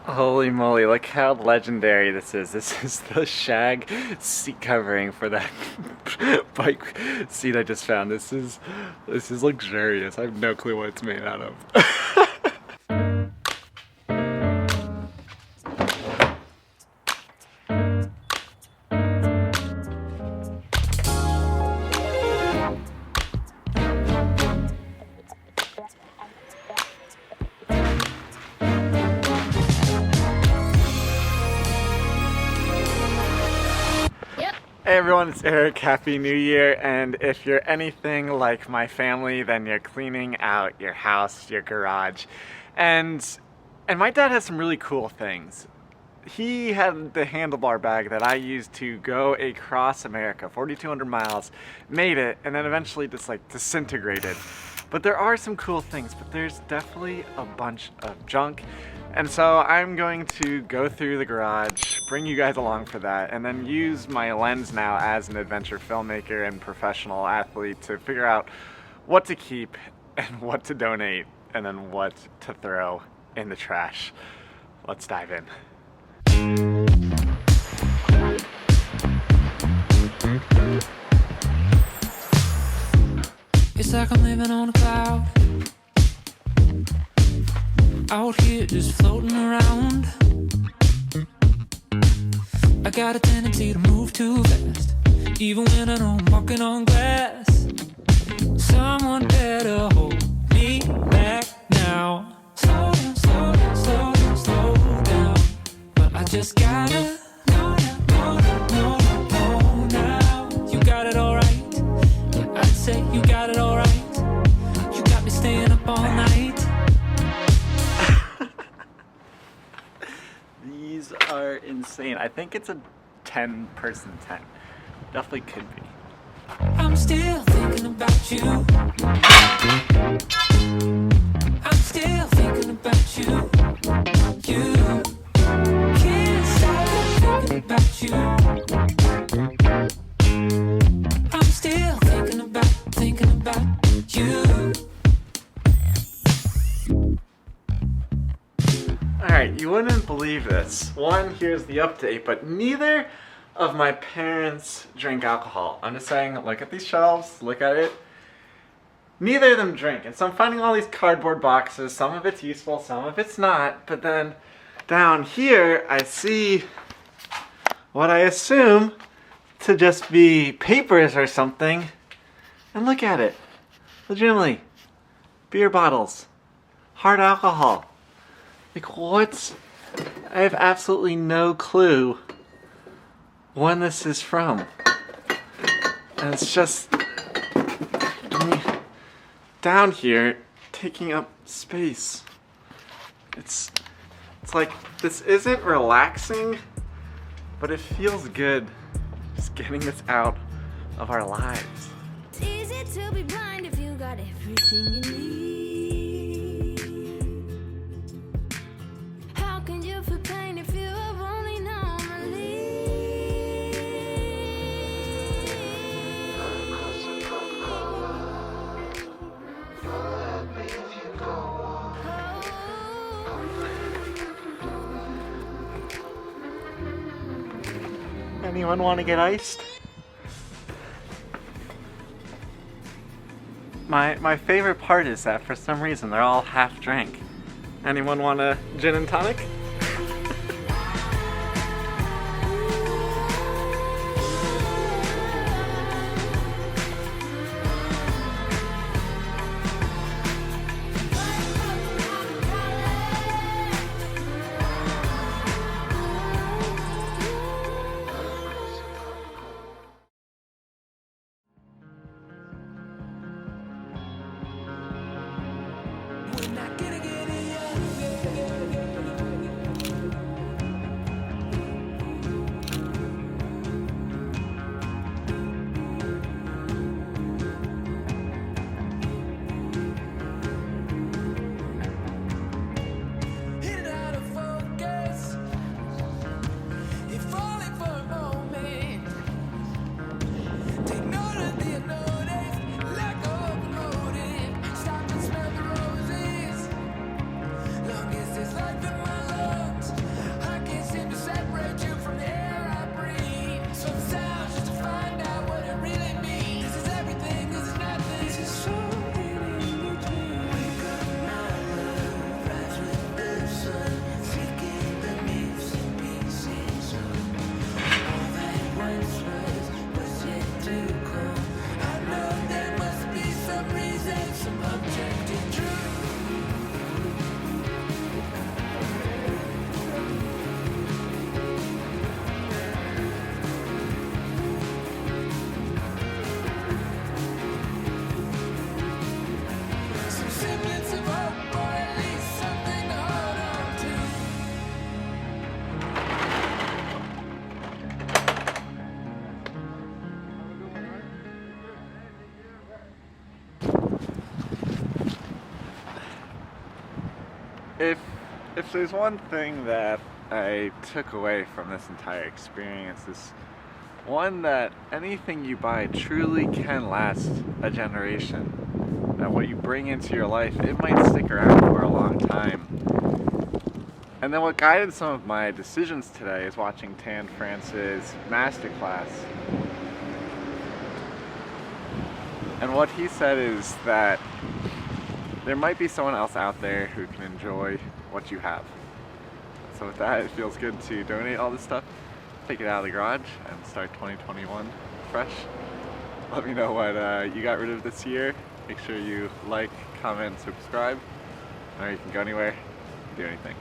Holy moly, look how legendary this is. This is the shag seat covering for that bike seat I just found. This is luxurious. I have no clue what it's made out of. Hey everyone, it's Eric. Happy New Year, and if you're anything like my family, then you're cleaning out your house, your garage. And my dad has some really cool things. He had the handlebar bag that I used to go across America, 4,200 miles, made it, and then eventually just like disintegrated. But there are some cool things, but there's definitely a bunch of junk. And so I'm going to go through the garage, bring you guys along for that, and then use my lens now as an adventure filmmaker and professional athlete to figure out what to keep and what to donate and then what to throw in the trash. Let's dive in. It's like I'm living on a cloud, out here just floating around. I got a tendency to move too fast, even when I know I'm walking on glass. Someone better hold me back now. Slow down, slow down, slow down, slow down. But I just gotta know now, know now. You got it all right. Yeah, I'd say you got it all right. You got me staying up all night. These are insane. I think it's a 10-person tent. Definitely could be. I'm still thinking about you. I'm still thinking about you. You can't stop thinking about you. I'm still thinking about you. Alright, you wouldn't believe this. One, here's the update, but neither of my parents drink alcohol. I'm just saying, look at these shelves, look at it. Neither of them drink, and so I'm finding all these cardboard boxes. Some of it's useful, some of it's not, but then down here I see what I assume to just be papers or something, and look at it. Legitimately, beer bottles, hard alcohol. Like, what? I have absolutely no clue when this is from. And it's just down here taking up space. It's like, this isn't relaxing, but it feels good just getting this out of our lives. It's easy to be blind if you got everything you need. How can you feel pain if you have only known relief? Anyone want to get iced? My favorite part is that for some reason they're all half drank. Anyone want a gin and tonic? If there's one thing that I took away from this entire experience, is one that anything you buy truly can last a generation. That what you bring into your life, it might stick around for a long time. And then what guided some of my decisions today is watching Tan France's masterclass. And what he said is that there might be someone else out there who can enjoy what you have. So with that, it feels good to donate all this stuff, take it out of the garage, and start 2021 fresh. Let me know what you got rid of this year. Make sure you like, comment, subscribe. Or you can go anywhere, do anything.